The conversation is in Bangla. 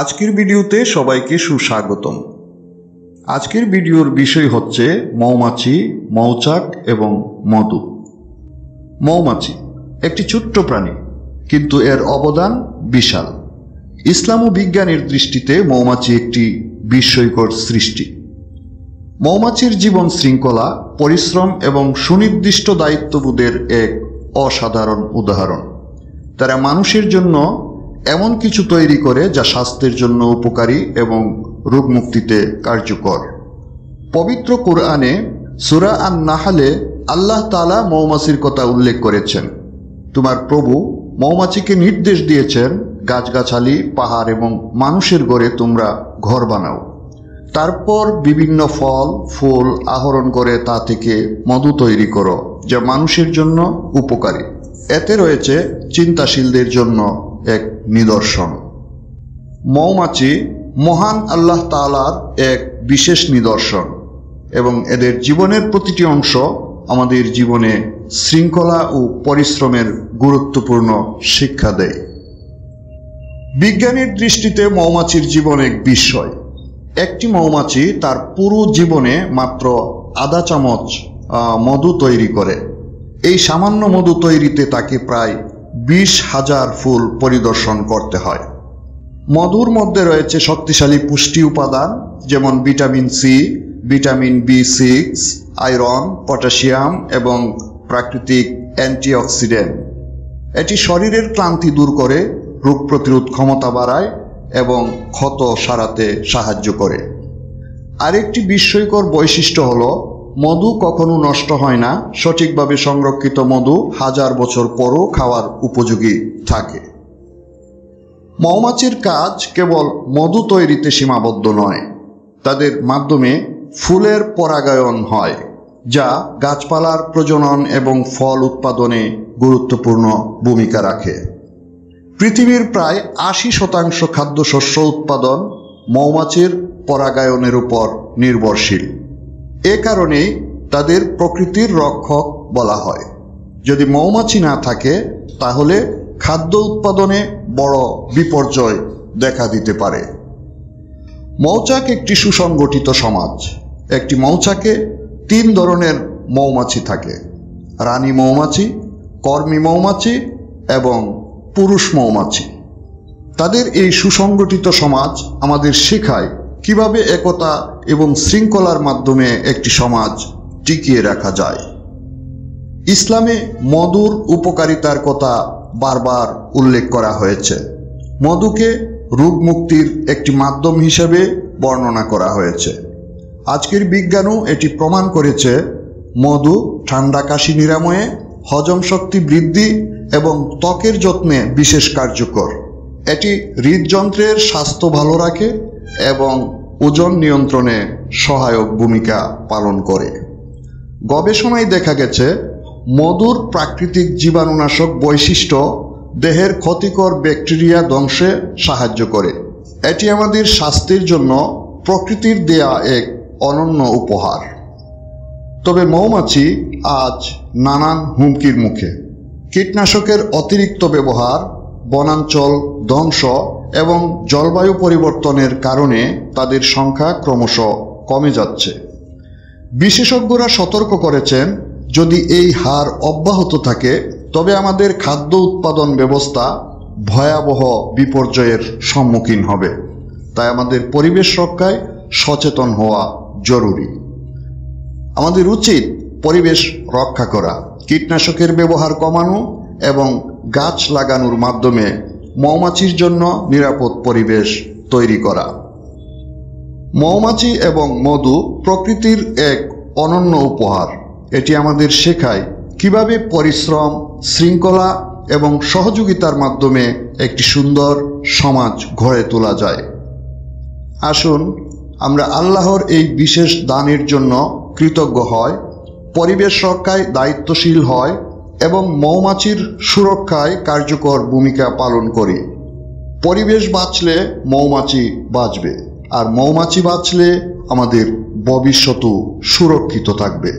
আজকের ভিডিওতে সবাইকে সুস্বাগতম। আজকের ভিডিওর বিষয় হচ্ছে মৌমাছি, মৌচাক এবং মধু। মৌমাছি একটি ছোট্ট প্রাণী, কিন্তু এর অবদান বিশাল। ইসলাম ও বিজ্ঞানের দৃষ্টিতে মৌমাছি একটি বিস্ময়কর সৃষ্টি। মৌমাছির জীবন শৃঙ্খলা, পরিশ্রম এবং সুনির্দিষ্ট দায়িত্ববোধের এক অসাধারণ উদাহরণ। তারা মানুষের জন্য এমন কিছু তৈরি করে যা স্বাস্থ্যের জন্য উপকারী এবং রোগ মুক্তিতে কার্যকর। পবিত্র কোরআনে সূরা আন-নাহলে আল্লাহ তাআলা মৌমাছির কথা উল্লেখ করেছেন। তোমার প্রভু মৌমাছিকে নির্দেশ দিয়েছেন, গাছগাছালি, পাহাড় এবং মানুষের ঘরে তোমরা ঘর বানাও। তারপর বিভিন্ন ফল ফুল আহরণ করে তা থেকে মধু তৈরি করো, যা মানুষের জন্য উপকারী। এতে রয়েছে চিন্তাশীলদের জন্য এক নিদর্শন। মৌমাছি মহান আল্লাহ তাআলার এক বিশেষ নিদর্শন এবং এদের জীবনের প্রতিটি অংশ আমাদের জীবনে শৃঙ্খলা ও পরিশ্রমের গুরুত্বপূর্ণ শিক্ষা দেয়। বিজ্ঞানের দৃষ্টিতে মৌমাছির জীবন এক বিস্ময়। একটি মৌমাছি তার পুরো জীবনে মাত্র আধা চামচ মধু তৈরি করে। এই সামান্য মধু তৈরিতে তাকে প্রায় 20,000 ফুল পরিদর্শন করতে হয়। মধুর মধ্যে রয়েছে শক্তিশালী পুষ্টি উপাদান যেমন ভিটামিন সি, ভিটামিন বি6, আয়রন, পটাশিয়াম এবং প্রাকৃতিক অ্যান্টিঅক্সিডেন্ট। এটি শরীরের ক্লান্তি দূর করে, রোগ প্রতিরোধ ক্ষমতা বাড়ায় এবং ক্ষত সারাতে সাহায্য করে। আরেকটি বিস্ময়কর বৈশিষ্ট্য হলো মধু কখনো নষ্ট হয় না। সঠিকভাবে সংরক্ষিত মধু 1000 বছর পরও খাওয়ার উপযোগী থাকে। মৌমাছির কাজ কেবল মধু তৈরিতে সীমাবদ্ধ নয়, তাদের মাধ্যমে ফুলের পরাগায়ন হয়, যা গাছপালার প্রজনন এবং ফল উৎপাদনে গুরুত্বপূর্ণ ভূমিকা রাখে। পৃথিবীর প্রায় 80% খাদ্যশস্য উৎপাদন মৌমাছির পরাগায়নের উপর নির্ভরশীল। এ কারণেই তাদের প্রকৃতির রক্ষক বলা হয়। যদি মৌমাছি না থাকে তাহলে খাদ্য উৎপাদনে বড় বিপর্যয় দেখা দিতে পারে। মৌচাক একটি সুসংগঠিত সমাজ। একটি মৌচাকে 3 ধরনের মৌমাছি থাকে: রানী মৌমাছি, কর্মী মৌমাছি এবং পুরুষ মৌমাছি। তাদের এই সুসংগঠিত সমাজ আমাদের শেখায় কিভাবে একতা এবং শৃঙ্খলার মাধ্যমে একটি সমাজ টিকিয়ে রাখা যায়। ইসলামে মধুর উপকারিতার কথা বারবার উল্লেখ করা হয়েছে। মধুকে রোগ মুক্তির একটি মাধ্যম হিসেবে বর্ণনা করা হয়েছে। আজকের বিজ্ঞানও এটি প্রমাণ করেছে। মধু ঠান্ডা কাশি নিরাময়ে, হজম শক্তি বৃদ্ধি এবং ত্বকের যত্নে বিশেষ কার্যকর। এটি হৃদযন্ত্রের স্বাস্থ্য ভালো রাখে এবং ওজন নিয়ন্ত্রণে সহায়ক ভূমিকা পালন করে। গবেষণায় দেখা গেছে মধুর প্রাকৃতিক জীবাণুনাশক বৈশিষ্ট্য দেহের ক্ষতিকর ব্যাকটেরিয়া ধ্বংসে সাহায্য করে। এটি আমাদের স্বাস্থ্যের জন্য প্রকৃতির দেয়া এক অনন্য উপহার। তবে মৌমাছি আজ নানান হুমকির মুখে। কীটনাশকের অতিরিক্ত ব্যবহার, বনাঞ্চল ধ্বংস এবং জলবায়ু পরিবর্তনের কারণে তাদের সংখ্যা ক্রমশ কমে যাচ্ছে। বিশেষজ্ঞরা সতর্ক করেছেন, যদি এই হার অব্যাহত থাকে তবে আমাদের খাদ্য উৎপাদন ব্যবস্থা ভয়াবহ বিপর্যয়ের সম্মুখীন হবে। তাই আমাদের পরিবেশ রক্ষায় সচেতন হওয়া জরুরি। আমাদের উচিত পরিবেশ রক্ষা করা, কীটনাশকের ব্যবহার কমানো এবং গাছ লাগানোর মাধ্যমে মৌমাছির জন্য নিরাপদ পরিবেশ তৈরি করা। মৌমাছি এবং মধু প্রকৃতির এক অনন্য উপহার। এটি আমাদের শেখায় কিভাবে পরিশ্রম, শৃঙ্খলা এবং সহযোগিতার মাধ্যমে একটি সুন্দর সমাজ গড়ে তোলা যায়। আসুন আমরা আল্লাহর এই বিশেষ দানের জন্য কৃতজ্ঞ হয়, পরিবেশ রক্ষায় দায়িত্বশীল হয় এবং মৌমাছির সুরক্ষায় কার্যকর ভূমিকা পালন করি। পরিবেশ বাঁচলে মৌমাছি বাঁচবে, আর মৌমাছি বাঁচলে আমাদের ভবিষ্যৎও সুরক্ষিত থাকবে।